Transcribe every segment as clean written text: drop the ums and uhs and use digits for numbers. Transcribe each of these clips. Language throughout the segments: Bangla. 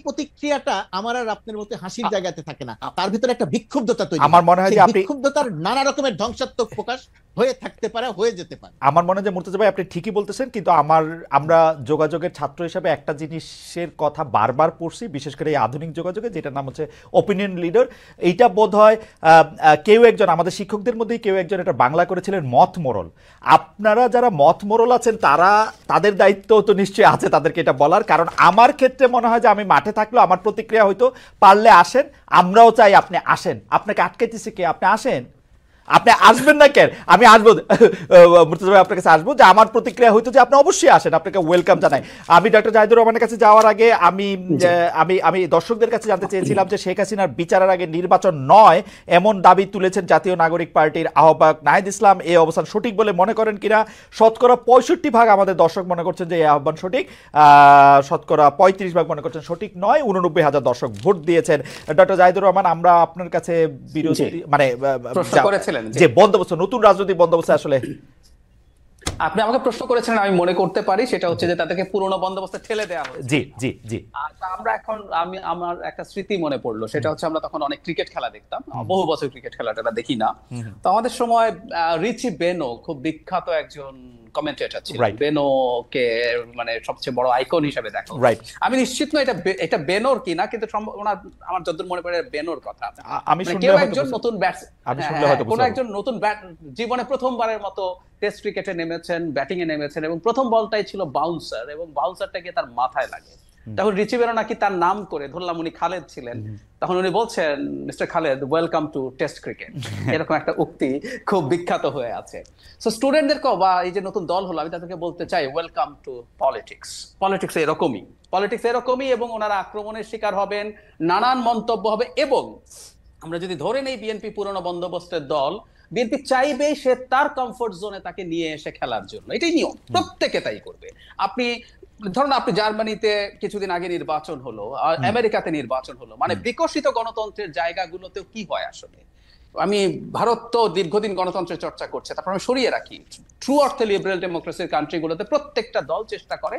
প্রতিক্রিয়াটা আমার আর আপনার মধ্যে হাসির জায়গাতে থাকে না, তার ভিতরে একটা বিক্ষুব্ধতা তৈরি আমার মনে হয় যে আপনি বিক্ষুব্ধতার নানা রকমের ধ্বংসাত্মক প্রকাশ হয়ে থাকতে পারে, হয়ে যেতে পারে। আমার মনে হয় যে মুর্তজা ভাই আপনি ঠিকই বলতেছেন, কিন্তু আমরা যোগাযোগের ছাত্র হিসেবে একটা জিনিসের কথা বারবার পড়ছি, বিশেষ করে এই আধুনিক যোগাযোগে, যেটার নাম হচ্ছে অপিনিয়ন লিডার। এইটা বোধ হয় কেউ একজন আমাদের শিক্ষকদের মধ্যেই কেউ একজন এটা বাংলা করেছিলেন মত মোরল। আপনারা যারা মত মোরল আছেন তাদের দায়িত্ব তো নিশ্চয়ই আছে তাদেরকে এটা বলার, কারণ আমার ক্ষেত্রে মনে হয় যে আমি মাঠে থাকলেও আমার প্রতিক্রিয়া হয়তো পারলে আসেন, আমরাও চাই আপনি আসেন, আপনাকে আটকাইতেছে কে? আপনি আসেন, আপনি আসবেন না কেন? আমি আসবো মুর্তজা ভাই, আপনার কাছে আসবো, যে আমার প্রতিক্রিয়া হইতো যে আপনি অবশ্যই আসেন, আপনাকে ওয়েলকাম জানাই। আমি ডক্টর জাহিদুর রহমানের কাছে যাওয়ার আগে আমি দর্শকদের কাছে জানতে চেয়েছিলাম যে শেখ হাসিনার বিচারের আগে নির্বাচন নয় এমন দাবি তুলেছেন জাতীয় নাগরিক পার্টির আহ্বায়ক নাহিদ ইসলাম। এই অবস্থান সঠিক বলে মনে করেন কিনা? শতকরা 65% আমাদের দর্শক মনে করছেন যে এই আহ্বান সঠিক, শতকরা 35% মনে করছেন সঠিক নয়। 89,000 দর্শক ভোট দিয়েছেন। ডক্টর জাহিদুর রহমান, আমরা আপনার কাছে বিরোধী মানে যে বন্দোবস্ত, নতুন রাজনৈতিক বন্দোবস্ত আসলে আপনি আমাকে প্রশ্ন করেছেন, আমি মনে করতে পারি সেটা হচ্ছে যে তাদেরকে পুরনো বন্দোবস্তে ঠেলে দেওয়া হয়েছে। জি জি জি। আমরা এখন আমার একটা স্মৃতি মনে পড়লো, সেটা হচ্ছে আমরা তখন অনেক ক্রিকেট খেলা দেখতাম, বহু বছর ক্রিকেট খেলাটা দেখি না। তো আমাদের সময় রিচি বেনো খুব বিখ্যাত একজন কমেন্টেটর ছিল, বেনোকে মানে সবচেয়ে বড় আইকন হিসেবে দেখা। আমি নিশ্চিত না এটা বেনোর কিনা, কিন্তু আমার যতদূর মনে পড়ে বেনোর কথা। আমি কেউ একজন নতুন কোন একজন নতুন জীবনে প্রথমবারের মতো টেস্ট ক্রিকেটে নেমেছেন, ব্যাটিং এ নেমেছেন, এবং প্রথম বলটাই ছিল বাউন্সার, এবং বাউন্সারটা গিয়ে তার মাথায় লাগে। তখন রিচি বেনো নাকি তার নাম করে, ধরলাম উনি খালেদ ছিলেন, তখন উনি বলছেন, mister Khaled, welcome to test cricket. এরকম একটা উক্তি খুব বিখ্যাত হয়ে আছে। সো স্টুডেন্টদেরকেও বা এই যে নতুন দল হলো, আমি তাদেরকে বলতে চাই, ওয়েলকাম টু পলিটিক্স। পলিটিক্স এরকমই, এবং ওনারা আক্রমণের শিকার হবেন, নানান মন্তব্য হবে। এবং আমরা যদি ধরে নেই বিএনপি পুরনো বন্দোবস্তের দল, বিএনপি চাইবে সে তার কমফোর্ট জোনে তাকে নিয়ে এসে খেলার জন্য, এটাই নিয়ম, প্রত্যেকে তাই করবে। আপনি ধরুন, আপনি জার্মানিতে কিছুদিন আগে নির্বাচন হলো, আমেরিকাতে নির্বাচন হলো, মানে বিকশিত গণতন্ত্রের জায়গাগুলোতেও কি হয় আসলে। আমি ভারত তো দীর্ঘদিন গণতন্ত্রের চর্চা করছে, তারপর আমি সরিয়ে রাখি, ট্রু অর্থে লিবারেল ডেমোক্রেসির কান্ট্রিগুলোতে প্রত্যেকটা দল চেষ্টা করে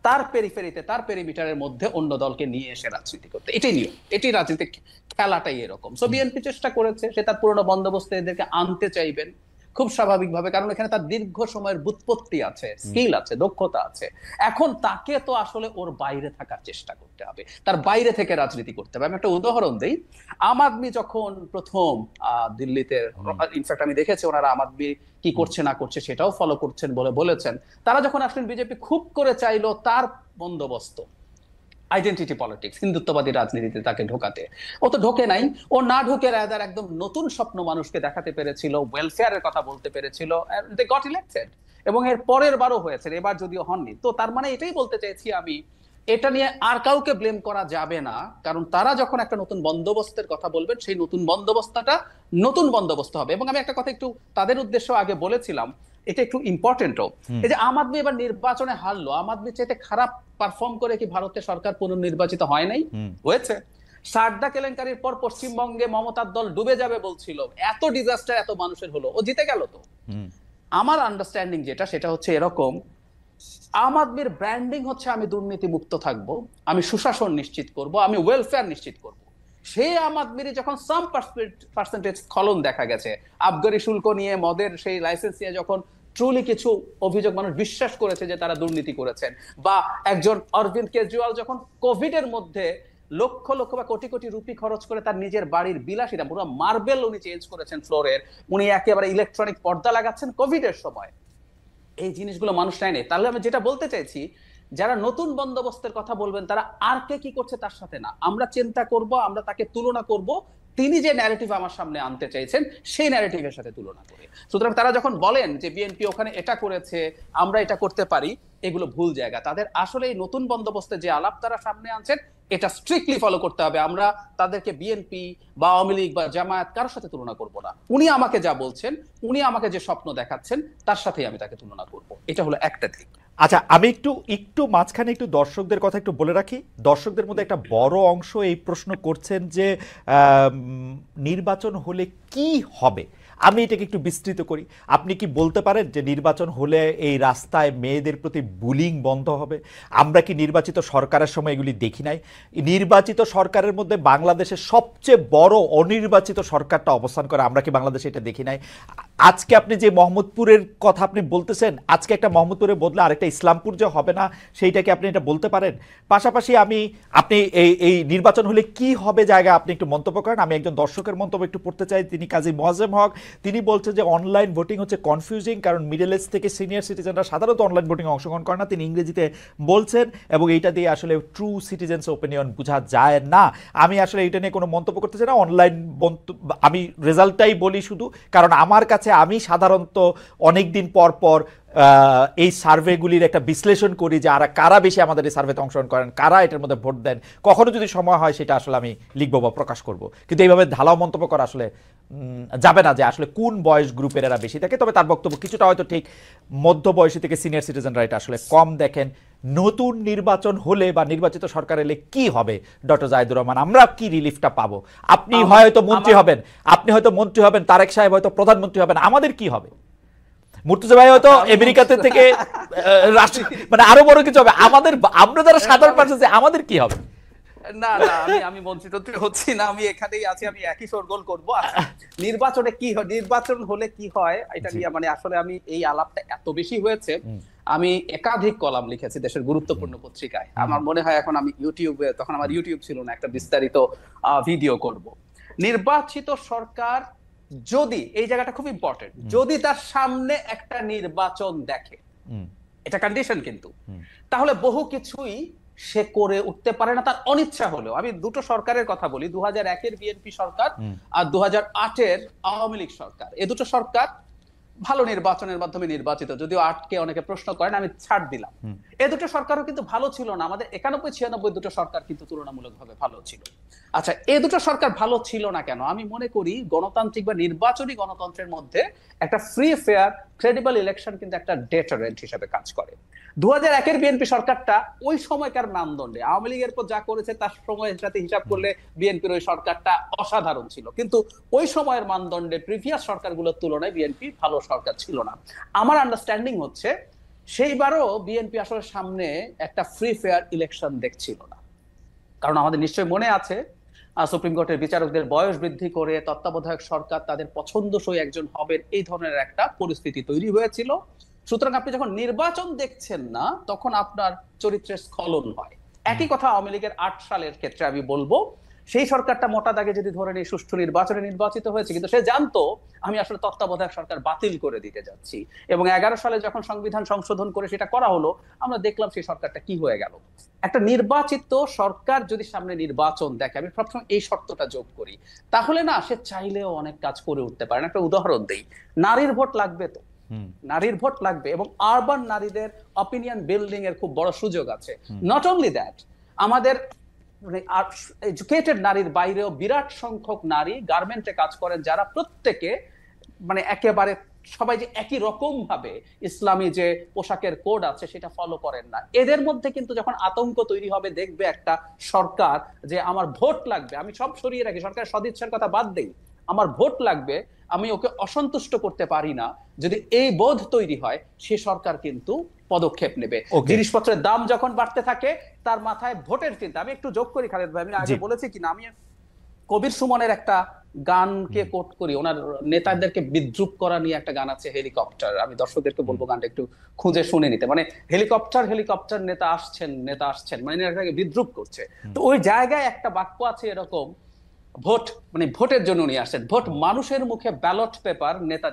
তার পেরিফেরিতে, তার পেরিমিটারের মধ্যে অন্য দলকে নিয়ে এসে রাজনীতি করতে। এটাই নিয়ম, এটি রাজনীতিক খেলাটাই এরকম। সো বিএনপি চেষ্টা করেছে, সে তার পুরনো বন্দোবস্তে এদেরকে আনতে চাইবেন খুব স্বাভাবিকভাবে, কারণ এখানে তার দীর্ঘ সময়ের ব্যুৎপত্তি আছে, স্কিল আছে, দক্ষতা আছে। এখন তাকে তো আসলে ওর বাইরে থাকার চেষ্টা করতে হবে, তার বাইরে থেকে রাজনীতি করতে হবে। আমি একটা উদাহরণ দিই। আম আদমি যখন প্রথম দিল্লিতে, ইনফ্যাক্ট আমি দেখেছি ওনারা আম আদমি কি করছে না করছে সেটাও ফলো করছেন বলে বলেছেন, তারা যখন আসলেন বিজেপি খুব করে চাইলো তার বন্দোবস্ত আইডেন্টিটি পলিটিক্স, হিন্দুত্ববাদী রাজনীতিতে তাকে ঢোকাতে। ও তো ঢোকে নাই, ও না ঢুকে রাদার একদম নতুন স্বপ্ন মানুষকে দেখাতে পেরেছিল, ওয়েলফেয়ারের কথা বলতে পেরেছিল, দে গট ইলেক্টেড, এবং এর পরের বারও হয়েছে, এবার যদিও হননি। তো তার মানে এটাই বলতে চাইছি আমি, এটা নিয়ে আর কাউকে ব্লেম করা যাবে না, কারণ তারা যখন একটা নতুন বন্দোবস্তের কথা বলবেন, সেই নতুন বন্দোবস্তটা নতুন বন্দোবস্ত হবে। এবং আমি একটা কথা একটু তাদের উদ্দেশ্য আগে বলেছিলাম, এটা একটু ইম্পর্টেন্টও। এই যে আম আদমি এবার নির্বাচনে হারলো, আম আদমি চাইতে খারাপ পারফর্ম করে কি ভারতের সরকার পুনর্নির্বাচিত হয় নাই? হয়েছে। সারদা কেলেঙ্কারির পর পশ্চিমবঙ্গে মমতার দল ডুবে যাবে বলছিল, এত ডিজাস্টার এত মানুষের হলো, ও জিতে গেল। তো আমার আন্ডারস্ট্যান্ডিং যেটা, সেটা হচ্ছে এরকম, আম আদমির ব্র্যান্ডিং হচ্ছে আমি দুর্নীতি মুক্ত থাকবো, আমি সুশাসন নিশ্চিত করব, আমি ওয়েলফেয়ার নিশ্চিত করব। সেই আম আদমির যখন সাম পার্সেন্টেজ স্খলন দেখা গেছে, আবগারি শুল্ক নিয়ে, মদের সেই লাইসেন্স নিয়ে যখন ট্রুলি কিছু অভিযোগ মানুষ বিশ্বাস করেছে যে তারা দুর্নীতি করেছেন, বা একজন অরবিন্দ কেজরিওয়াল যখন কোভিড এর মধ্যে লক্ষ লক্ষ বা কোটি কোটি রুপি খরচ করে তার নিজের বাড়ির বিলাসিতা, পুরো মার্বেল উনি চেঞ্জ করেছেন ফ্লোরের, উনি একেবারে ইলেকট্রনিক পর্দা লাগাচ্ছেন কোভিড এর সময়, এই জিনিসগুলো মানুষ নেয়নি। তাহলে আমি যেটা বলতে চাইছি, যারা নতুন বন্দোবস্তের কথা বলবেন তারা আর কে কি করছে তার সাথে না, আমরা চিন্তা করব, আমরা তাকে তুলনা করব তিনি যে ন্যারেটিভ আমার সামনে আনতে চাইছেন সেই ন্যারেটিভের সাথে তুলনা করে। সুতরাং তারা যখন বলেন যে বিএনপি ওখানে এটা করেছে, আমরা এটা করতে পারি, এগুলো ভুল জায়গা। তাদের আসলে এই নতুন বন্দোবস্তে যে আলাপ তারা সামনে আনছেন, এটা স্ট্রিক্টলি ফলো করতে হবে। আমরা তাদেরকে বিএনপি বা আওয়ামী লীগ বা জামায়াত কারোর সাথে তুলনা করব না। উনি আমাকে যা বলছেন, উনি আমাকে যে স্বপ্ন দেখাচ্ছেন, তার সাথেই আমি তাকে তুলনা করব। এটা হলো একটা দিক। আচ্ছা, আমি একটু মাঝখানে একটু দর্শকদের কথা একটু বলে রাখি। দর্শকদের মধ্যে একটা বড় অংশ এই প্রশ্ন করছেন যে নির্বাচন হলে কি হবে। আমি এটাকে একটু বিস্তৃত করি। আপনি কি বলতে পারেন যে নির্বাচন হলে এই রাস্তায় মেয়েদের প্রতি বুলিং বন্ধ হবে? আমরা কি নির্বাচিত সরকারের সময় এগুলি দেখি নাই? নির্বাচিত সরকারের মধ্যে বাংলাদেশের সবচেয়ে বড় অনির্বাচিত সরকারটা অবস্থান করে, আমরা কি বাংলাদেশে এটা দেখি নাই? আজকে আপনি যে মোহাম্মদপুরের কথা আপনি বলতেছেন, আজকে একটা মোহাম্মদপুরে বদলে আরেকটা ইসলামপুর যে হবে না, সেইটাকে আপনি এটা বলতে পারেন? পাশাপাশি আপনি এই নির্বাচন হলে কি হবে জায়গা আপনি একটু মন্তব্য করেন। আমি একজন দর্শকের মন্তব্য একটু পড়তে চাই, তিনি কাজী মোয়াজ্জেম হক। তিনি বলছেন যে অনলাইন ভোটিং হচ্ছে কনফিউজিং, কারণ মিডল এজ থেকে সিনিয়র সিটিজেনরা সাধারণত অনলাইন ভোটিংয়ে অংশগ্রহণ করে না। তিনি ইংরেজিতে বলছেন এবং এইটা দিয়ে আসলে ট্রু সিটিজেন্স ওপিনিয়ন বোঝা যায় না। আমি আসলে এটা নিয়ে কোনো মন্তব্য করতে চাই না। অনলাইন আমি রেজাল্টটাই বলি শুধু, কারণ আমার কাছে আমি সাধারণত অনেক দিন পর পর এই সার্ভেগুলির একটা বিশ্লেষণ করি যে কারা বেশি আমাদের এই সার্ভেতে অংশগ্রহণ করেন, কারা এটার মধ্যে ভোট দেন। কখনো যদি সময় হয় সেটা আসলে আমি লিখবো বা প্রকাশ করব, কিন্তু এইভাবে ঢালাও মন্তব্য করা আসলে যাবে না যে আসলে কোন বয়স গ্রুপের এরা বেশি থাকে। তবে তার বক্তব্য কিছুটা হয়তো ঠিক, মধ্য বয়সী থেকে সিনিয়র সিটিজেনরা এটা আসলে কম দেখেন। নতুন নির্বাচন হলে বা নির্বাচিত সরকার এলে কি হবে ডক্টর জাহিদুর রহমান? আমরা কি রিলিফটা পাবো? আপনি হয়তো মন্ত্রী হবেন, তারেক সাহেব হয়তো প্রধানমন্ত্রী হবেন, আমাদের কি হবে? মুর্তজা ভাই হয়তো আমেরিকাতে থেকে মানে আরো বড় কিছু হবে, আমরা যারা সাধারণ মানুষ আছে আমাদের কি হবে? না না, আমি মন্ত্রী হচ্ছি না, আমি এখানেই আছি, আমি একই শোরগোল করবো। নির্বাচনে কি হয়, নির্বাচন হলে কি হয় এটা নিয়ে মানে আসলে আমি এই আলাপটা এত বেশি হয়েছে, আমি একাধিক কলাম লিখেছি দেশের গুরুত্বপূর্ণ পত্রিকায়। আমার মনে হয় এখন আমি ইউটিউবে, তখন আমার ইউটিউব ছিল না, একটা বিস্তারিত ভিডিও করব। নির্বাচিত সরকার যদি, এই জায়গাটা খুব ইম্পর্টেন্ট, যদি তার সামনে একটা নির্বাচন দেখে, এটা কন্ডিশন কিন্তু, তাহলে বহু কিছুই সে করে উঠতে পারে না তার অনিচ্ছা হলেও। আমি দুটো সরকারের কথা বলি, 2001-এর বিএনপি সরকার আর 2008-এর আওয়ামী লীগ সরকার। এই দুটো সরকার ভালো নির্বাচনের মাধ্যমে নির্বাচিত, যদিও 8কে অনেকে প্রশ্ন করেন, আমি ছাড় দিলাম। এই দুটো সরকারও কিন্তু ভালো ছিল না, আমাদের 91-96 দুটো সরকার কিন্তু তুলনামূলকভাবে ভালো ছিল। আচ্ছা, এই দুটো সরকার ভালো ছিল না কেন? আমি মনে করি গণতান্ত্রিক বা নির্বাচনী গণতন্ত্রের মধ্যে একটা ফ্রি ফেয়ার ক্রেডিবল ইলেকশন কিন্তু একটা ডেটারেন্ট হিসেবে কাজ করে। 2001-এর বিএনপি সরকারটা ওই সময়কার মানদণ্ডে আওয়ামী লীগের পর যা করেছে তার সময়ের সাথে হিসাব করলে বিএনপির ওই সরকারটা অসাধারণ ছিল, কিন্তু ওই সময়ের মানদণ্ডে প্রিভিয়াস সরকারগুলোর তুলনায় বিএনপি ভালো সরকার ছিল না। আমার আন্ডারস্ট্যান্ডিং হচ্ছে সেইবারও বিএনপি আসলে সামনে একটা ফ্রি ফেয়ার ইলেকশন দেখছিল না, কারণ আমাদের নিশ্চয়ই মনে আছে সুপ্রিম কোর্টের বিচারকদের বয়স বৃদ্ধি করে তত্ত্বাবধায়ক সরকার তাদের পছন্দসই একজন হবেন, এই ধরনের একটা পরিস্থিতি তৈরি হয়েছিল। সুতরাং আপনি যখন নির্বাচন দেখছেন না, তখন আপনার চরিত্রের স্খলন হয়। একই কথা আওয়ামী লীগের 8 সালের ক্ষেত্রে আমি বলবো, সেই সরকারটা মোটা দাগে যদি ধরে নিয়ে সুষ্ঠু নির্বাচনে নির্বাচিত হয়েছে, কিন্তু সে জানতো আমি আসলে তত্ত্বাবধায়ক সরকার বাতিল করে দিতে যাচ্ছি। এবং 11 সালে যখন সংবিধান সংশোধন করে সেটা করা হলো, আমরা দেখলাম সেই সরকারটা কি হয়ে গেল। একটা নির্বাচিত সরকার যদি সামনে নির্বাচন দেখে, আমি সবসময় এই শর্তটা যোগ করি, তাহলে না সে চাইলেও অনেক কাজ করে উঠতে পারে না। একটা উদাহরণ দেই, নারীর ভোট লাগবে তো, নারীর ভোট লাগবে, এবং আরবান নারীদের অপিনিয়ন বিল্ডিং এর খুব বড় সুযোগ আছে। নট অনলি দ্যাট, আমাদের এডুকেটেড নারীর বাইরেও বিরাট সংখ্যক নারী গার্মেন্টে কাজ করেন, যারা প্রত্যেকে মানে একেবারে সবাই যে একই রকম ভাবে ইসলামী যে পোশাকের কোড আছে সেটা ফলো করেন না। এদের মধ্যে কিন্তু যখন আতঙ্ক তৈরি হবে, দেখবে একটা সরকার যে আমার ভোট লাগবে, আমি সব সরিয়ে রাখি, সরকারের সদিচ্ছার কথা বাদ দেই, আমার ভোট লাগবে, আমি ওকে অসন্তুষ্ট করতে পারি না, যদি এই বোধ তৈরি হয়, সে সরকার কিন্তু পদক্ষেপ নেবে। জিনিসপত্রের দাম যখন বাড়তে থাকে, তার মাথায় ভোটের চিন্তা। আমি একটু যোগ করি খালেদ ভাই, আমি আগে বলেছি কিনা, আমি কবির সুমনের একটা গানকে কোট করি, ওনার নেতাদেরকে বিদ্রুপ করা নিয়ে একটা গান আছে, হেলিকপ্টার। আমি দর্শকদেরকে বলবো গানটা একটু খুঁজে শুনে নিতে। মানে হেলিকপ্টার হেলিকপ্টার নেতা আসছেন মানে নেতাকে বিদ্রুপ করছে। তো ওই জায়গায় একটা বাক্য আছে এরকম, ভোট মানে ভোটের জন্য উনি আসছেন, ভোট মানুষের মুখে ব্যালট পেপার, নেতা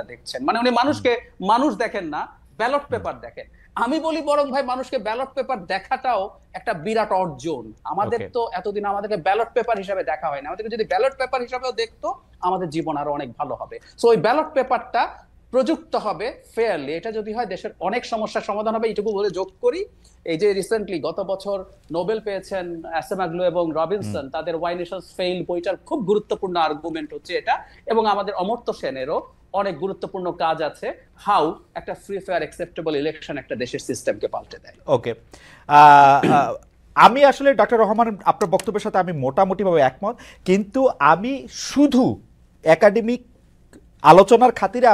দেখছেন, মানে উনি মানুষকে মানুষ দেখেন না, ব্যালট পেপার দেখেন। আমি বলি বরং ভাই, মানুষকে ব্যালট পেপার দেখাটাও একটা বিরাট অর্জন। আমাদের তো এতদিন আমাদেরকে ব্যালট পেপার হিসাবে দেখা হয় না, আমাদেরকে যদি ব্যালট পেপার হিসাবেও দেখতো, আমাদের জীবন আরো অনেক ভালো হবে। সো ওই ব্যালট পেপারটা প্রযুক্ত হবে ফেয়ারলি, এটা যদি হয় দেশের অনেক সমস্যার সমাধান হবে। এইটুকু বলে যোগ করি, এই যে রিসেন্টলি গত বছর নোবেল পেয়েছেন অ্যাসেমাগ্লো এবং রবিনসন, তাদের ওয়াই নেশনস ফেইল বইটার খুব গুরুত্বপূর্ণ আর্গুমেন্ট হচ্ছে এটা, এবং আমাদের অমর্ত্য সেনেরও অনেক গুরুত্বপূর্ণ কাজ আছে, হাউ একটা ফ্রি ফেয়ার অ্যাকসেপ্টেবল ইলেকশন একটা দেশের সিস্টেমকে পাল্টে দেয়। ওকে, আমি আসলে ডক্টর রহমান আপনার বক্তব্যের সাথে আমি মোটামুটিভাবে একমত, কিন্তু আমি শুধু একাডেমিক আলোচনার খাতিরে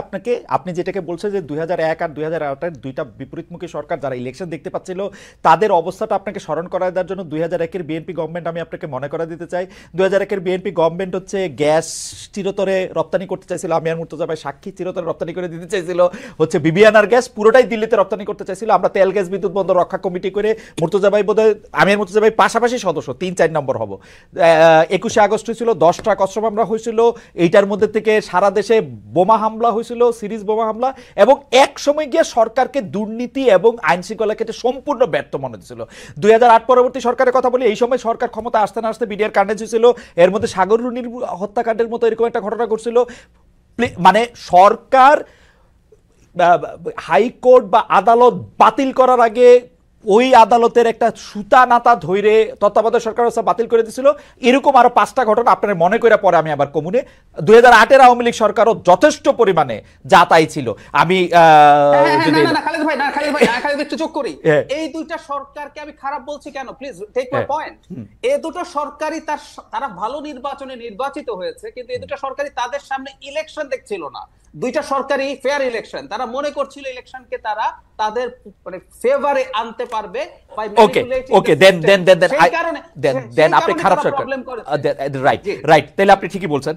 আপনি যেটাকে বলছেন যে 2001 আর 2008 দুইটা বিপরীতমুখী সরকার যারা ইলেকশন দেখতে পাচ্ছিল তাদের অবস্থাটা আপনাকে স্মরণ করায় দেওয়ার জন্য 2001-এর বিএনপি গভর্নমেন্ট আমি আপনাকে মনে করা দিতে চাই। 2001-এর বিএনপি গভর্নমেন্ট হচ্ছে গ্যাস চিরতরে রপ্তানি করতে চাইছিল, আমি আর মুর্তজা ভাই সাক্ষী, চিরতরে রপ্তানি করে দিতে চাইছিল হচ্ছে বিবিআনার গ্যাস, পুরোটাই দিল্লিতে রপ্তানি করতে চাইছিল। আমরা তেল গ্যাস বিদ্যুৎ বন্দর রক্ষা কমিটি করে মুর্তজা ভাই বোধহয় আমি আর মুর্তজা ভাই পাশাপাশি সদস্য 3-4 নম্বর হব। 21শে আগস্ট হয়েছিল, 10টা কষ্ট মামলা হয়েছিল, এইটার মধ্যে থেকে সারা দেশে বোমা হামলা হয়েছিল, সিরিজ বোমা হামলা, এবং এক সময় গিয়ে সরকারকে দুর্নীতি এবং আইন শৃঙ্খলা ক্ষেত্রে সম্পূর্ণ ব্যর্থ মনে হচ্ছিল। 2008 পরবর্তী সরকারের কথা বলি, এই সময় সরকার ক্ষমতা আসতে না আসতে বিডিআর কাণ্ডে ছিল, এর মধ্যে সাগর রুনির হত্যাকাণ্ডের মতো এরকম একটা ঘটনা ঘটছিল। মানে সরকার হাইকোর্ট বা আদালত বাতিল করার আগে ওই আদালতের একটা সুতা নাতা ধরে তত্ত্বাবধায়ক সরকার ব্যবস্থা বাতিল করে দিয়েছিল। এরকম আরো 5টা ঘটনা আপনার মনে করে পরে আমি আবার কমুনে 2008-এর আওয়ামী লীগ সরকারও যথেষ্ট পরিমাণে যা তাই ছিল। আমি একটু চোখ করি, এই দুইটা সরকারকে আমি খারাপ বলছি কেন, প্লিজ টেক মাই পয়েন্ট। এই দুটো সরকারই তারা ভালো নির্বাচনে নির্বাচিত হয়েছে, কিন্তু এই দুটো সরকারই তাদের সামনে ইলেকশন দেখছিল না। দুইটা সরকারি ফেয়ার ইলেকশন, তারা মনে করছিল ইলেকশনকে তারা তাদের মানে ফেভারে আনতে পারবে। ওকে দেন আপনি খারাপ সরকার, রাইট, তাহলে আপনি ঠিকই বলছেন।